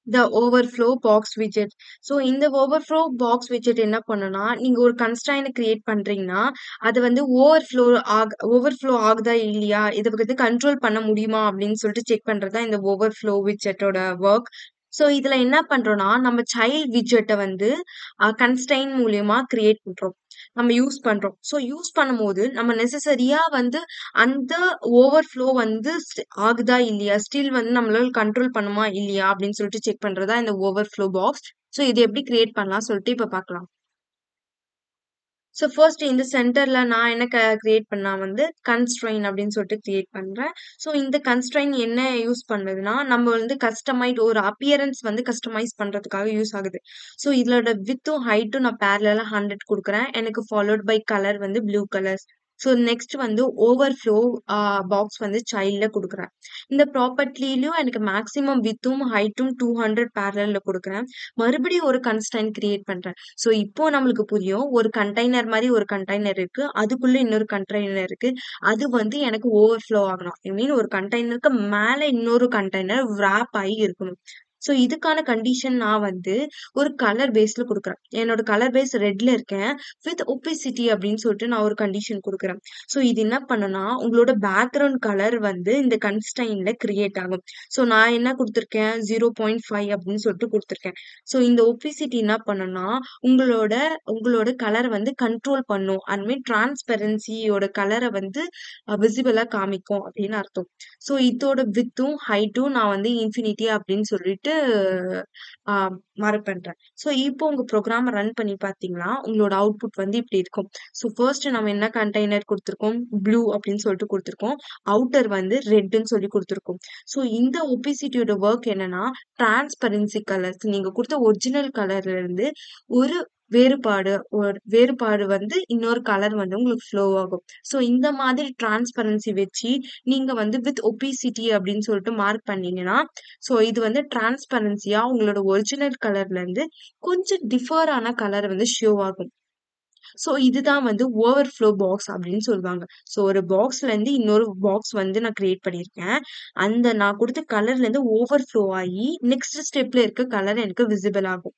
The overflow box widget. So இந்த overflow box widget என்ன பண்ணும்னா, நீங்க ஒரு கன்ஸ்ட்ரெயின்ட் கிரியேட் பண்றீங்கன்னா, அது வந்து ஓவர்ஃப்ளோ ஆகுதா இல்லையா? இத வந்து கண்ட்ரோல் பண்ண முடியுமா? அப்படின்னு சொல்லிட்டு செக் பண்றது தான் இந்த overflow widgetஓட வொர்க். ஸோ இதுல என்ன பண்றோம்னா, நம்ம சைல்ட் widgetஅ வந்து கன்ஸ்ட்ரெயின் மூலியமா கிரியேட் பண்றோம். நம்ம யூஸ் பண்றோம். ஸோ யூஸ் பண்ணும்போது நம்ம நெசசரியா வந்து அந்த ஓவர்ஃப்ளோ வந்து ஆகுதா இல்லையா? ஸ்டில் வந்து நம்மளால கண்ட்ரோல் பண்ணுமா இல்லையா? அப்படின்னு சொல்லிட்டு செக் பண்றது தான் இந்த ஓவர்ஃப்ளோ பாக்ஸ். ஸோ இது எப்படி கிரியேட் பண்ணலாம் சொல்லிட்டு இப்ப பார்க்கலாம். ஸோ ஃபர்ஸ்ட் இந்த சென்டர்ல நான் என்ன கிரியேட் பண்ணா வந்து கன்ஸ்ட்ரெயின் அப்படின்னு சொல்லிட்டு கிரியேட் பண்றேன். ஸோ இந்த கன்ஸ்ட்ரெயின் என்ன யூஸ் பண்ணுதுன்னா, நம்ம வந்து ஒரு அப்பியரன்ஸ் வந்து கஸ்டமைஸ் பண்றதுக்காக யூஸ் ஆகுது. ஸோ இதோட வித்தும் ஹைட்டும் நான் பேரலலா 100 குடுக்குறேன். எனக்கு ஃபாலோட் பை கலர் வந்து ப்ளூ கலர்ஸ். ஸோ நெக்ஸ்ட் வந்து ஓவர்ஃப்ளோ பாக்ஸ் வந்து சைல்ட்ல குடுக்குறேன். இந்த ப்ராப்பர்ட்டிலயும் எனக்கு மேக்ஸிமம் வித்தும் ஹைட்டும் 200 பேரலல்ல குடுக்குறேன். மறுபடியும் ஒரு கன்ஸ்ட்ரெயின் கிரியேட் பண்றேன். ஸோ இப்போ நம்மளுக்கு புரியும். ஒரு கண்டெய்னர் மாரி ஒரு கண்டெய்னர் இருக்கு. அதுக்குள்ள இன்னொரு கண்டெய்னர் இருக்கு. அது வந்து எனக்கு ஓவர்ஃப்ளோ ஆகணும். ஐ மீன் ஒரு கண்டெய்னருக்கு மேல இன்னொரு கண்டெய்னர் விராப் ஆயி இருக்கணும். ஸோ இதுக்கான கண்டிஷன் நான் வந்து ஒரு கலர் பேஸ்ல குடுக்குறேன். என்னோட கலர் பேஸ் ரெட்ல இருக்கேன். வித் ஒப்பேசிட்டி அப்படின்னு சொல்லிட்டு நான் ஒரு கண்டிஷன் குடுக்குறேன். ஸோ இது என்ன பண்ணும்னா, உங்களோட பேக்கிரவுண்ட் கலர் வந்து இந்த கன்ஸ்ட்ரெயின்ல கிரியேட் ஆகும். ஸோ நான் என்ன குடுத்துருக்கேன் 0.5 அப்படின்னு சொல்லிட்டு குடுத்துருக்கேன். ஸோ இந்த ஒப்பேசிட்டி என்ன பண்ணும்னா, உங்களோட உங்களோட கலர வந்து கண்ட்ரோல் பண்ணும். ஐ மீன் டிரான்ஸ்பரன்சியோட கலர வந்து விசிபிளா காமிக்கும் அப்படின்னு அர்த்தம். ஸோ இதோட வித்தும், ஹைட்டும் நான் வந்து இன்ஃபினிட்டி அப்படின்னு சொல்லிட்டு அ மார்க் பண்றேன். ஸோ இப்போ உங்க ப்ரோகிராம ரன் பண்ணி பார்த்தீங்கன்னா, உங்களோட அவுட்புட் வந்து இப்படி இருக்கும். ஸோ ஃபர்ஸ்ட் நம்ம என்ன கண்டெய்னர் குடுத்துருக்கோம்? ப்ளூ அப்படின்னு சொல்லிட்டு குடுத்துருக்கோம். அவுட்டர் வந்து ரெட்ன்னு சொல்லி குடுத்துருக்கோம். ஸோ இந்த ஒப்பேசிட்டியோட வொர்க் என்னன்னா, டிரான்ஸ்பரன்சி கலர்ஸ் நீங்க குடுத்த ஒரிஜினல் கலர்ல இருந்து ஒரு வேறுபாடு வந்து இன்னொரு கலர் வந்து உங்களுக்கு ஃப்ளோ ஆகும். ஸோ இந்த மாதிரி டிரான்ஸ்பரன்சி வச்சு நீங்க வந்து வித் ஒப்பேசிட்டி அப்படின்னு சொல்லிட்டு மார்க் பண்ணீங்கன்னா, ஸோ இது வந்து டிரான்ஸ்பரன்சியா உங்களோட ஒரிஜினல் கலர்ல இருந்து கொஞ்சம் டிஃபர் ஆன கலர் வந்து ஷோ ஆகும். ஸோ இதுதான் வந்து ஓவர்ஃப்ளோ பாக்ஸ் அப்படின்னு சொல்லுவாங்க. ஸோ ஒரு பாக்ஸ்ல இருந்து இன்னொரு பாக்ஸ் வந்து நான் கிரியேட் பண்ணியிருக்கேன். அந்த நான் குடுத்த கலர்ல இருந்து ஓவர்ஃப்ளோ ஆயி நெக்ஸ்ட் ஸ்டெப்ல இருக்க கலர் எனக்கு விசிபிள் ஆகும்.